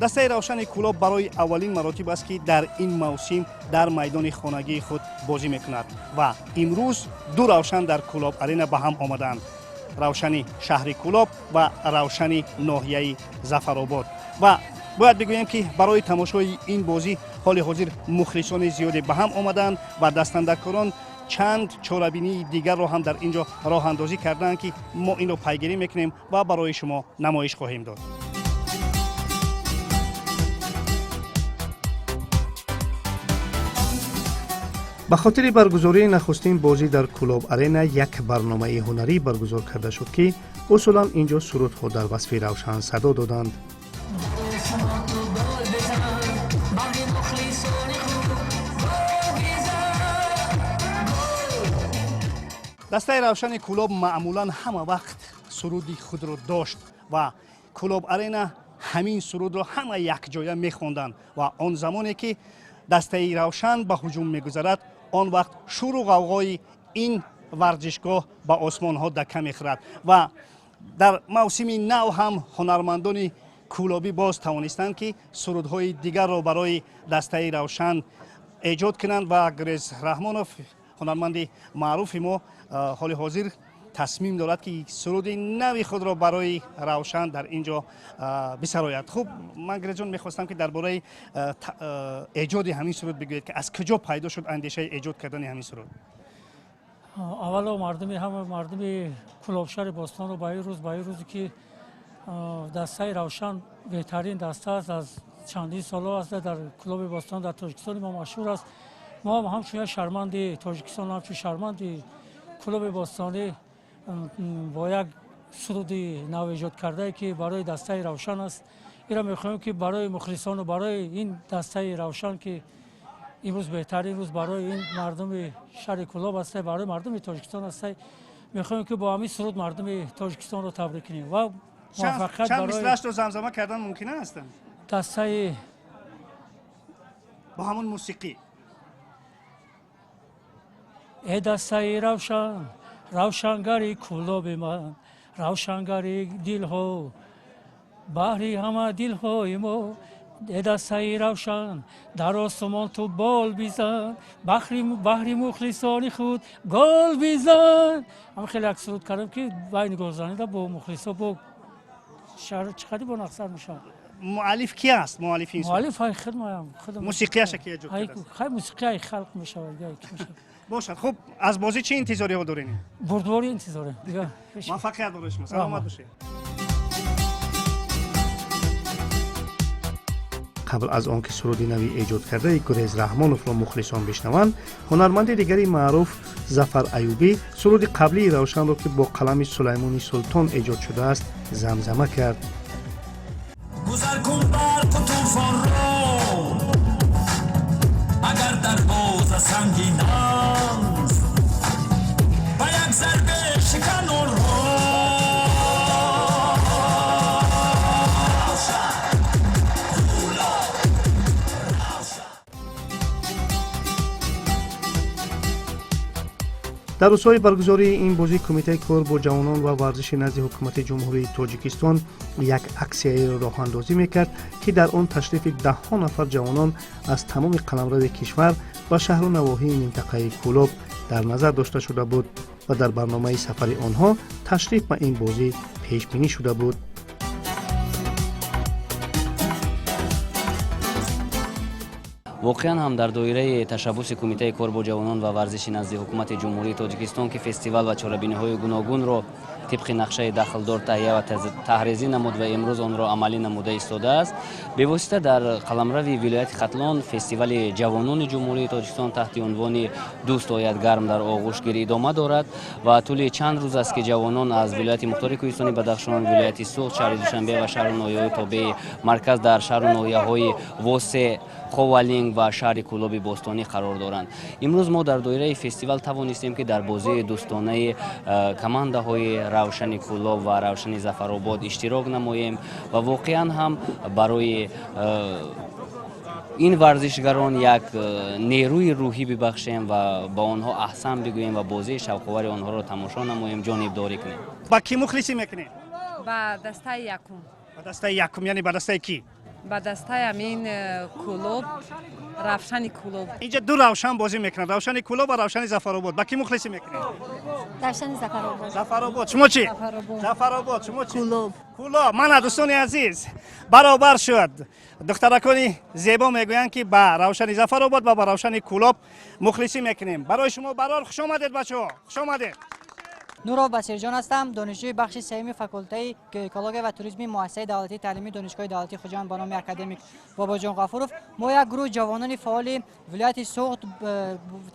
дастаи равшани кӯлоб барои аввалин маротиб аст ки дар ин мавсим дар майдони хонагии худ бозӣ мекунад ва имрӯз ду равшан дар кӯлоб арена ба ҳам омадаанд. равшани шаҳри кӯлоб ва равшани ноҳияи зафаробод. ва бояд бигӯем ки барои тамошои ин бозӣ ҳоли ҳозир мухлисони зиёде ба ҳам омадаанд ва дастандакорон чанд чорабинии дигарро ҳам дар ин ҷо роҳандозӣ кардаанд ки мо инро пайгирӣ мекунем ва барои шумо намоиш хоҳем дод. ба хотири баргузории нахустин бозӣ дар кӯлоб арена як барномаи ҳунарӣ баргузор карда шуд ки усулан ин ҷо сурудҳо дар васфи равшан садо доданд. дастаи равшани кӯлоб маъмулан ҳама вақт суруди худро дошт ва кӯлоб арена ҳамин сурудро ҳама якҷоя мехонданд ва он замоне ки дастаи равшан ба ҳуҷум мегузарад, он вақт шӯру ғавғои ин варзишгоҳ ба осмонҳо дака мехӯрад ва дар мавсими нав ҳам ҳунармандони кӯлобӣ боз тавонистанд ки сурудҳои дигарро барои дастаи равшан эҷод кунанд ва Гурез Раҳмонов, ҳунарманди маъруфи мо, ҳоли ҳозир тасмим дорад ки суруди нави худро барои равшан дар ин ҷо бисарояд. хуб, ман Гурезҷон мехостам ки дар бораи эҷоди ҳамин суруд бигӯед ки аз куҷо пайдо шуд андешаи эҷод кардани ҳамин суруд? аввало мардуми кӯлобшаҳри Бостонро ба ин рӯзе ки дастаи равшан беҳтарин даста аст, аз чандин солҳо аст дар кӯлоби Бостон дар Тоҷикистони мо машҳур аст. мо ҳамчун шарманди Тоҷикистон, ҳамчун шарманди кӯлоби Бостонӣ бо як суруди нав эҷод кардае ки барои дастаи равшан аст. инро мехоҳем ки барои мухлисону барои ин дастаи равшан ки имрӯз беҳтарин рӯз барои ин мардуми шаҳри кӯлоб аст, барои мардуми Тоҷикистон аст, мехоҳем ки бо ҳамин суруд мардуми Тоҷикистонро табрик кунем ва муваффақият чанд мислашро замзама кардан мумкин аст? дастаи бо ҳамон мусиқӣ. э дастаи равшан, равшангари кӯлоби ман, равшангари дилҳо, баҳри ҳама дилҳои мо, э дастаи равшан, дар осмон ту бол бизан, баҳри мухлисони худ гол бизан. ҳама хеле як суруд кардам ки байни голзанида бо мухлисо бо шаҳр чӣ қадр бо нақсар мешавад. муаллиф ки аст? Муаллиф худмаям. мусиқияша ки эҷод кардааст? хай мусиқияи халқ мешавад. бошад. хуб, аз бозӣ чӣ интизориҳо дорем? бурдворӣ интизорем. муваффақият барои шумо. саломат бошед. қабл аз он ки суруди нави эҷод кардаи Гурез Раҳмоновро мухлисон бишнаванд, ҳунарманди дигари маъруф Зафар Аюбӣ суруди қаблии равшанро ки бо қалами Сулаймони Султон эҷод шудааст, замзама кард. گذر کن برق و طوفان را اگر در باز سنگین است و یک ضربه شکن آن را дар рӯзҳои баргузории ин бозӣ кумитаи кор бо ҷавонон ва варзиши назди ҳукумати ҷумҳурии Тоҷикистон як аксияеро роҳандозӣ мекард ки дар он ташрифи даҳҳо нафар ҷавонон аз тамоми қаламрави кишвар ва шаҳру навоҳии минтақаи кӯлоб дар назар дошта шуда буд ва дар барномаи сафари онҳо ташриф ба ин бозӣ пешбинӣ шуда буд. воқеан ҳам дар доираи ташаббуси кумитаи кор бо ҷавонон ва варзиши назди ҳукумати ҷумҳурии Тоҷикистон ки фестивал ва чорабиниҳои гуногунро тибқи нақшаи дахлдор таҳия ва таҳризӣ намуд ва имрӯз онро амалӣ намуда истодааст. бевосита дар қаламрави вилояти Хатлон фестивали ҷавонони ҷумҳурии Тоҷикистон таҳти унвони «Дӯст ояд гарм» дар Оғӯшгир идома дорад ва тӯли чанд рӯз аст ки ҷавонон аз вилояти мухтори Кӯҳистони Бадахшон, вилояти Суғд, шаҳри Душанбе ва шаҳру ноҳияҳои тобеи марказ дар шаҳру ноҳияҳои Восе, Ховалинг ва шаҳри Кӯлоби Бостонӣ қарор доранд. имрӯз мо дар доираи фестивал тавонистем ки дар бозии дӯстонаи командаҳои равшани Кӯлоб ва равшани Зафаробод иштирок намоем ва воқеан ҳам барои ин варзишгарон як нерӯи рӯҳӣ бибахшем ва ба онҳо аҳсан бигӯем ва бозии шавқовари онҳоро тамошо намоем, ҷонибдорӣ кунем. ба ки мухлисӣ мекунед? ба дастаи якум. ба дастаи якум, яъне ба дастаи ки? ба дастаи амин клуб равшани клуб. اینجا دو روشن بازی میکنن، روشن کلوب و روشن ظفرآباد. با کی مخلصی میکنین؟ روشن ظفرآباد. ظفرآباد. شما چی؟ ظفرآباد. ظفرآباد. شما چی؟ کلوب. کلوب. من دوستان عزیز برابر شد. دخترکانی زیبا میگویند که با روشن ظفرآباد و با روشن کلوب مخلصی میکنیم. برای شما برار خوش آمدید بچه‌ها. خوش آمدید. نورو بصیرجان هستم، دانشجوی بخش سوم فاکولته گیوکولوژی و توریسم مؤسسه دولتی تعلیمی دانشگاه دولتی خوجند با نام اکادمیک باباجان غفورов ما یک گروه جوانان فعال ولایت سوخت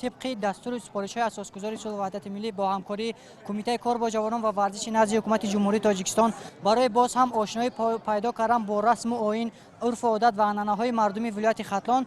طبق دستور سپارش‌های اساسگذاری صلح و وحدت ملی با همکاری کمیته کار با جوانان و ورزش نزد حکومت جمهوری تاجیکستان برای باز هم آشنایی پیدا کردن با رسم و آیین، عرف و عادت و عنعنه‌های مردمی ولایت ختلان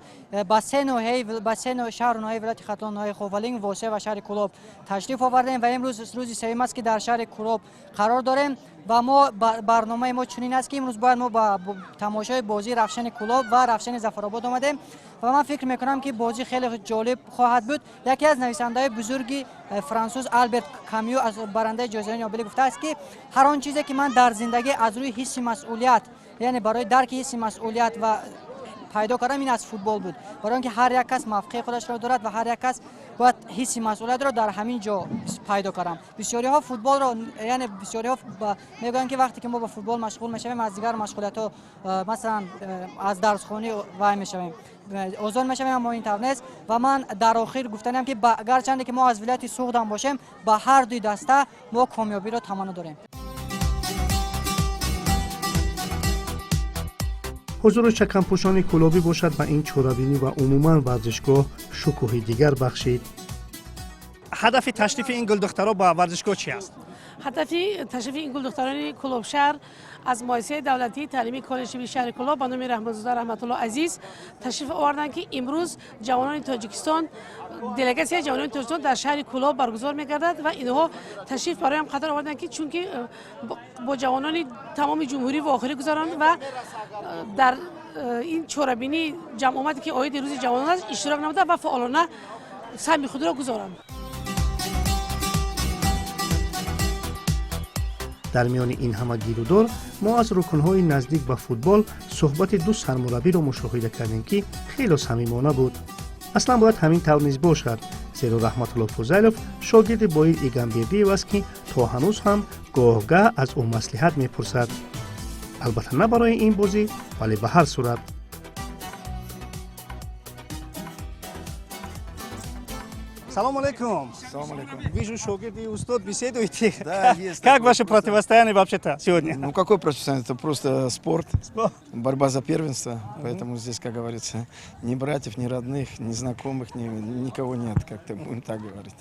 با سه ناحیه شهر و ناحیه ولایت ختلان، ناحیه خوفالینگ، واسه و شهر کلوب تشریف آوردیم و امروز روز سوم است که در شهر کلوب قرار داریم و ما برنامه ما چنین است که امروز باید ما با تماشای بازی رفشن کلوب و رفشن ظفرآباد آمدیم و من فکر میکنم که بازی خیلی جالب خواهد بود. یکی از نویسنده‌های بزرگی فرانسوز آلبرت کامیو از برنده جایزه نوبل گفته است که هر آن چیزی که من در زندگی از روی حس مسئولیت، یعنی برای درک حس مسئولیت و پیدا کردم، این از فوتبال بود. برای اینکه هر یک کس موقع خودش را دارد و هر یک کس باید حس مسئولیت را در همین جا پیدا کردم. بسیاری ها فوتبال را، یعنی بسیاری ها میگن که وقتی که ما با فوتبال مشغول میشویم از دیگر مشغولیت ها مثلا از درس خوانی وای میشویم، اوزان میشویم، اما این طور نیست و من در آخر گفتنم که گرچند که ما از ولایت سوخت هم باشیم با هر دوی دسته ما کامیابی را تمنا داریم. حضور چکم‌پوشان کلابی باشد و این چورابینی و عموما ورزشگاه شکوه دیگر بخشید. هدف تشریف این گل دخترها با ورزشگاه چی است؟ هدف تشریف این گل دختران کلوب شهر از مؤسسه دولتی تعلیمی کالج شهر کلوب به نام رحمت‌زاده رحمت الله عزیز تشریف آوردن که امروز جوانان تاجیکستان، دلگاسی جوانان تاجیکستان در شهر کلوب برگزار می‌گردد و اینها تشریف برای هم قطار آوردن که چون که با جوانان تمام جمهوری و آخری گذارند و در این چورابینی جمع آمدی که آید روز جوانان است اشتراک نموده و فعالانه سهم خود را گذارند. در میان این همه گیر و دار ما از رکن‌های نزدیک به فوتبال صحبت دو سرمربی را مشاهده کردیم که خیلی صمیمانه بود. اصلا باید همین طور نیز باشد، زیرا رحمت الله فضیلوف شاگرد باید ایگنبردی است که تا هنوز هم گاه از او مصلحت میپرسد. البته نه برای این بازی ولی به هر صورت. Салам алейкум. Салам алейкум. Вижу, шогирды устод беседуете. Да, есть. Как ваше противостояние вообще-то сегодня? Ну какой противостояние? Это просто спорт, Спорт. борьба за первенство. Поэтому здесь, как говорится, ни братьев, ни родных, ни знакомых, никого нет, как-то будем так говорить.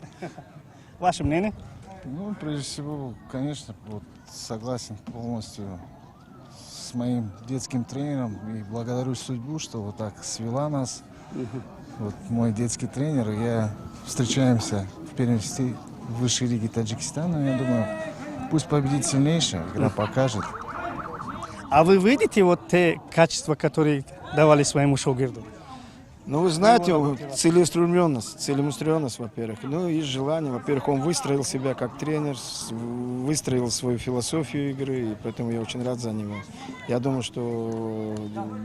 Ваше мнение? Ну, прежде всего, конечно, вот, согласен полностью с моим детским тренером и благодарю судьбу, что вот так свела нас. Вот мой детский тренер, я встречаемся в первенстве высшей лиги Таджикистана. Я думаю, пусть победит сильнейший, игра покажет. А вы видите вот те качества, которые давали своему шогирду? Ну, вы знаете, целеустремленность, во-первых. Ну и желание. Во-первых, он выстроил себя как тренер, выстроил свою философию игры, и поэтому я очень рад за него. Я думаю, что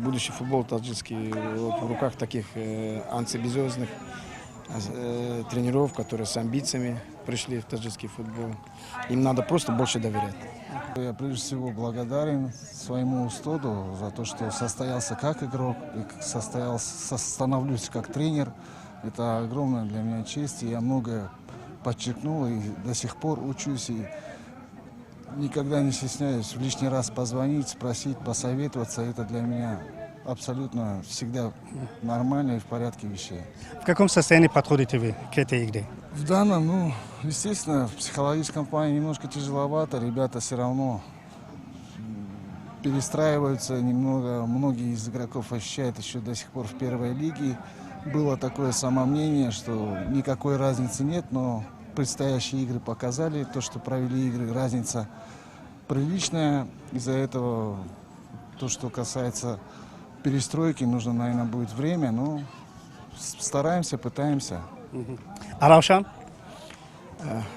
будущий футбол таджикский в руках таких амбициозных тренеров, которые с амбициями пришли в таджикский футбол. Им надо просто больше доверять. Я прежде всего благодарен своему устоду за то, что состоялся как игрок, и становлюсь как тренер. Это огромная для меня честь, и я многое подчеркнул, и до сих пор учусь, и никогда не стесняюсь лишний раз позвонить, спросить, посоветоваться. Это для меня абсолютно всегда нормально и в порядке вещей. В каком состоянии подходите вы к этой игре? В данном, ну, естественно, в психологическом плане немножко тяжеловато. Ребята все равно перестраиваются немного. Многие из игроков ощущают еще до сих пор в первой лиге. Было такое самомнение, что никакой разницы нет, но предстоящие игры показали то, что провели игры. Разница приличная. Из-за этого то, что касается перестройки, нужно, наверное, будет время, но стараемся, пытаемся. А Равшан?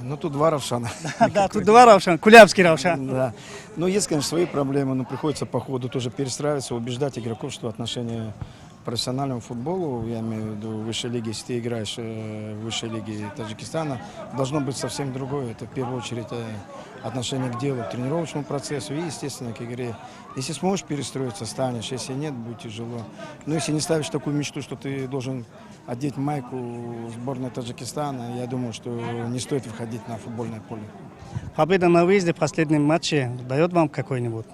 Ну, тут два Равшана. Да, тут два Равшан, Кулябский Равшан. Да. Ну, есть, конечно, свои проблемы, но приходится по ходу тоже перестраиваться, убеждать игроков, что отношение к профессиональному футболу, я имею в виду высшей лиги, если ты играешь в высшей лиге Таджикистана, должно быть совсем другое. Это в первую очередь отношение к делу, к тренировочному процессу и, естественно, к игре. Если сможешь перестроиться, станешь, если нет, будет тяжело. Но если не ставишь такую мечту, что ты должен одеть майку сборной Таджикистана, я думаю, что не стоит выходить на футбольное поле. Победа на выезде в последнем матче дает вам какой-нибудь?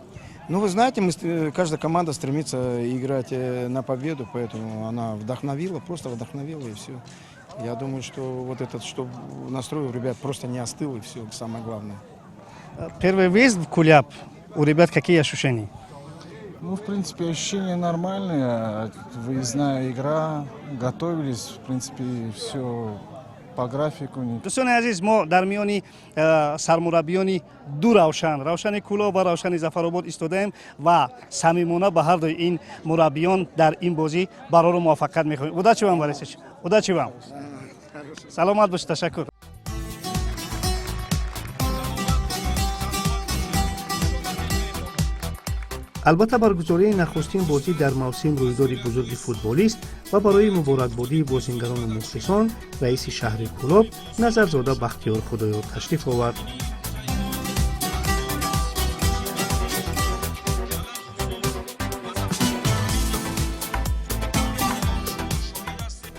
Ну, вы знаете, каждая команда стремится играть на победу, поэтому она вдохновила, просто вдохновила, и все. Я думаю, что вот этот, что настрой у ребят просто не остыл, и все, самое главное. Первый выезд в Куляб, у ребят какие ощущения? Ну, в принципе, ощущения нормальные. Выездная игра, готовились, в принципе, все по графику. دوستان عزیز ما در میان سرمربیان دو روشن کلوب و روشن ظفرآباد ایستادیم و صمیمانه به هر دوی این مربیان در این بازی برای موفقیت می‌خوایم. удачи вам, Борисович. удачи вам. سلامت باش. تشکر. البته برگزاری نخستین بازی در موسم رویداد بزرگ فوتبالی است و برای مبارکبادی بازیگران و مخلصان رئیس شهر کلوب نظرزاده بختیار خدایار تشریف آورد.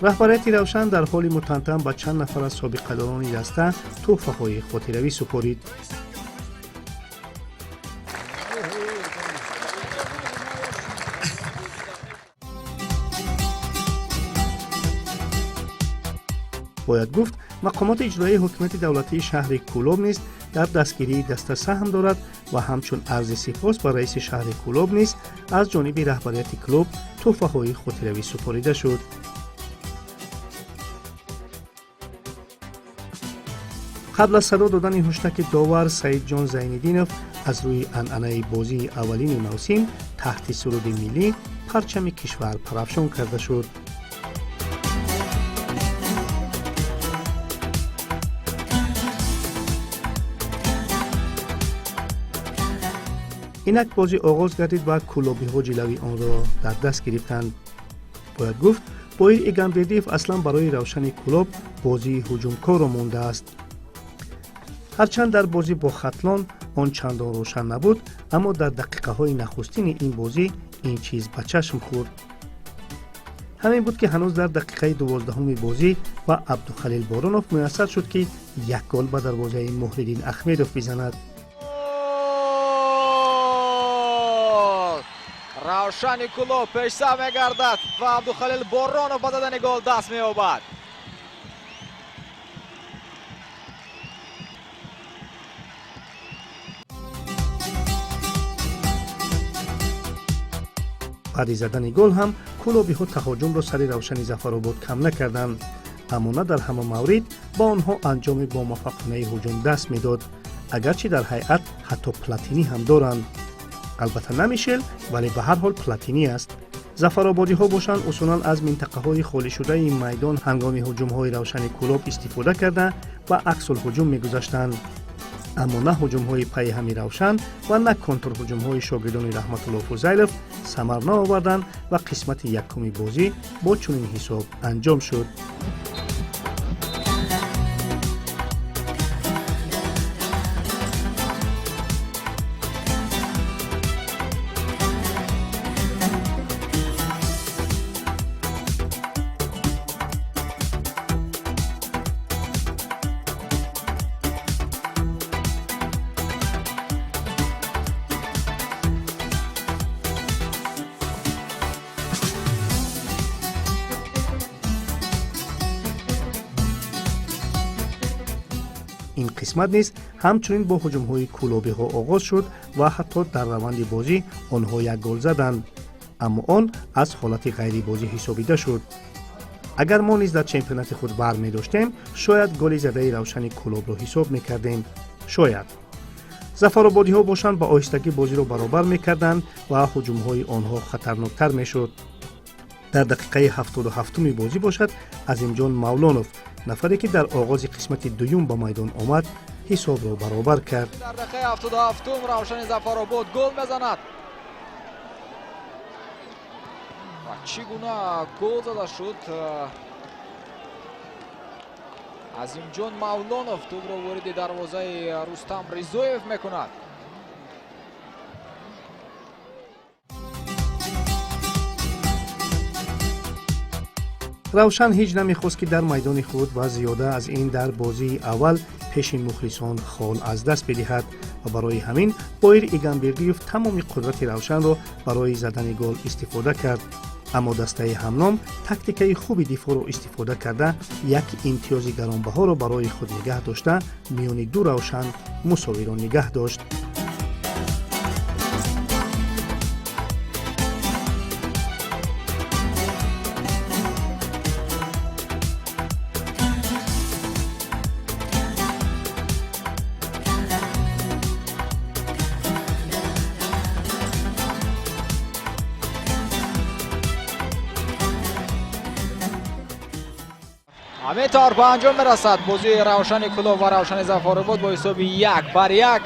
رهبریت روشن در حال متنتن به چند نفر از سابقه‌داران دسته تحفه‌های خاطره‌ای سپارید. باید گفت مقامات اجرایی حکومت دولتی شهر کلوب نیز در دستگیری دسته سهم دارد و همچون عرض سپاس به رئیس شهر کلوب نیز از جانب رهبریت کلوب تحفه‌های خاطره‌ای سپرده شد. قبل از صدا دادن هشتگ داور سعید جان زین‌الدینوف از روی عنعنه بازی اولین موسم تحت سرود ملی پرچم کشور پرافشان کرده شد. اینک بازی آغاز گردید و کلوبی‌ها جلوی آن را در دست گرفتند. باید گفت بایر ایگامبردیف اصلا برای روشن کلوب بازی هجومکار را مانده است. هرچند در بازی با ختلان آن چندان روشن نبود، اما در دقیقه های نخستین این بازی این چیز به چشم خورد. همین بود که هنوز در دقیقه 12 بازی و عبدالخلیل بارونوف میسر شد که یک گل به دروازه محردین احمدوف بزند. равшани кулоб пешсав мегардад ва абдухалил боронов ба додани гол даст меёбад. баъди задани гол ҳам кулобиҳо таҳоҷумро сари равшани зафаробод кам накарданд, аммо на дар ҳама маврид ба онҳо анҷоми бомуваффақонаи ҳуҷум даст медод, агарчи дар ҳайат ҳатто платинӣ ҳам доранд. албатта на мишел, вале ба ҳар ҳол платинӣ аст. зафарободиҳо бошанд усулан аз минтақаҳои холишудаи майдон ҳангоми ҳуҷумҳои равшани кулоб истифода карда ба аксулҳуҷум мегузаштанд, аммо на ҳуҷумҳои пайҳами равшан ва на контрҳуҷумҳои шогирдони раҳматулло фузайлов самар наоварданд ва қисмати якуми бозӣ бо чунин ҳисоб анҷом шуд. این قسمت نیز همچنین با هجوم‌های کلوبی‌ها آغاز شد و حتی در روند بازی آنها یک گل زدند، اما آن از حالت غیر بازی حسابیده شد. اگر ما نیز در چمپیونات خود برمی داشتیم شاید گل زده روشن کلوب را حساب می‌کردیم. شاید ظفرآبادی‌ها باشند با آهستگی بازی را برابر می‌کردند و هجوم‌های آنها خطرناکتر می‌شد. در دقیقه 77 بازی باشد عظیمجان مولانوف нафаре ки дар оғози қисмати дуюм ба майдон омад ҳисобро баробар кард. дар дақиқаи 77 равшани зафаробод гол мезанад ва чӣ гуна гол зада шуд. азимҷон мавлонов тӯбро вориди дарвозаи рустам ризоев мекунад. равшан ҳеҷ намехост ки дар майдони худ ва зиёда аз ин дар бозии аввал пеши мухлисон хол аз даст бидиҳад ва барои ҳамин боир игамбердиев тамоми қудрати равшанро барои задани гол истифода кард. аммо дастаи ҳамном тактикаи хуби дифоъро истифода карда як имтиёзи гаронбаҳоро барои худ нигаҳ дошта миёни ду равшан мусовиро нигаҳ дошт. ҳамин тавр ба анҷом мерасад бозии равшани кулов ва равшани зафаробод бо ҳисоби 1-1.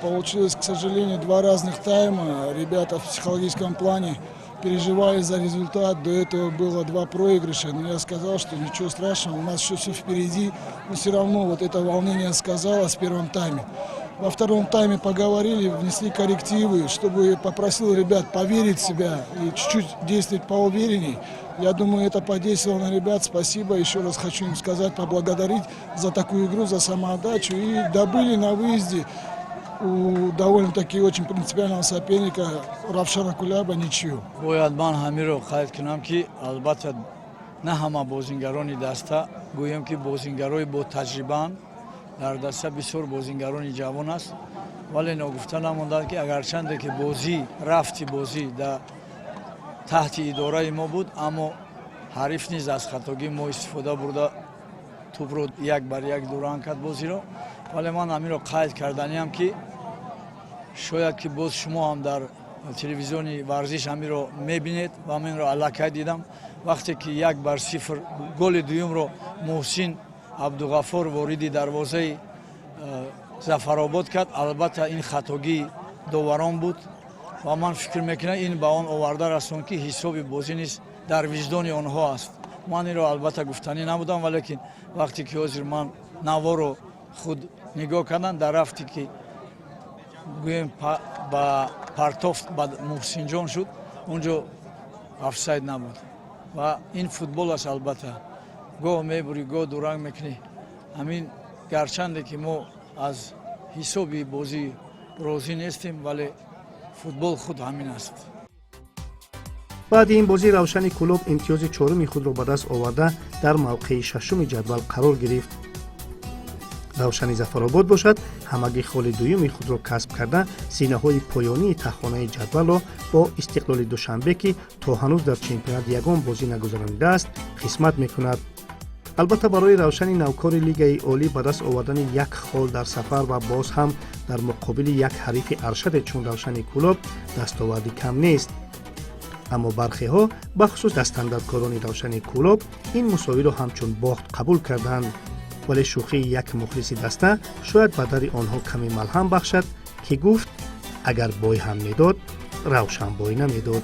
Получилось, к сожалению, два разных тайма. Ребята в психологическом плане переживали за результат. До этого было два проигрыша. Но я сказал, что ничего страшного, у нас еще все впереди. Но все равно вот это волнение сказалось в первом тайме. Во втором тайме поговорили, внесли коррективы, чтобы попросил ребят поверить в себя и чуть-чуть действовать поуверенней. Я думаю, это подействовало на ребят. Спасибо. Еще раз хочу им сказать, поблагодарить за такую игру, за самоотдачу. И добыли на выезде у довольно-таки очень принципиального соперника Равшана Кулаба ничью. Бояд ман ҳамиро қайд кунам ки албатта на ҳама бозингарони даста гӯям ки бозингарои бо таҷрибаанд. Дар даста бисёр бозингарони ҷавон аст. Вале ногуфта намондад ки агарчанде ки бозӣ рафти бозӣ дар таҳти идораи мо буд, аммо ҳариф низ аз хатогӣ мо истифода бурда тӯбро 1-1 дуран кард бозиро. Вале ман ҳамиро қайд карданиам ки шояд ки боз шумо ҳам дар телевизиони варзиш ҳамиро мебинед ва менро аллакай дидам вақте ки 1-0 голи дуюмро муҳсин абдуғаффор вориди дарвозаи зафаробод кард. Албатта ин хатогии доварон буд ва ман фикр мекунам ин ба он оварда расонд ки ҳисоби бозӣ низ дар виҷдони онҳо аст. ман инро албатта гуфтанӣ набудам, валекин вақте ки ҳозир ман наворо худ нигоҳ кардам дар рафти ки гӯем ба партофт ба муҳсинҷон шуд, онҷо офсайд набуд ва ин футбол аст. Албатта гоҳ мебурӣ, гоҳ дуранг мекунӣ. ҳамин гарчанде ки мо аз ҳисоби бозӣ розӣ нестем, вале футбол худ ҳамин аст. баъди ин бозӣ равшани кулоб имтиёзи чоруми худро ба даст оварда дар мавқеи шашуми ҷадвал қарор гирифт. равшани зафаробод бошад ҳамагӣ холи дуюми худро касб карда синаҳои поёнии тахонаи ҷадвалро бо истиқлоли душанбе ки то ҳанӯз дар чемпионат ягон бозӣ нагузаронидааст қисмат мекунад. албатта барои равшани навкори лигаи олӣ ба даст овардани як хол дар сафар ва боз ҳам дар муқобили як ҳарифи аршаде чун равшани кулоб дастоварди кам нест. аммо бархеҳо бахусус дастандадкорони равшани кулоб ин мусовиро ҳамчун бохт қабул карданд. вале шӯхии як мухлиси даста шояд ба дари онҳо каме малҳам бахшад ки гуфт агар бой ҳам медод равшан бой намедод.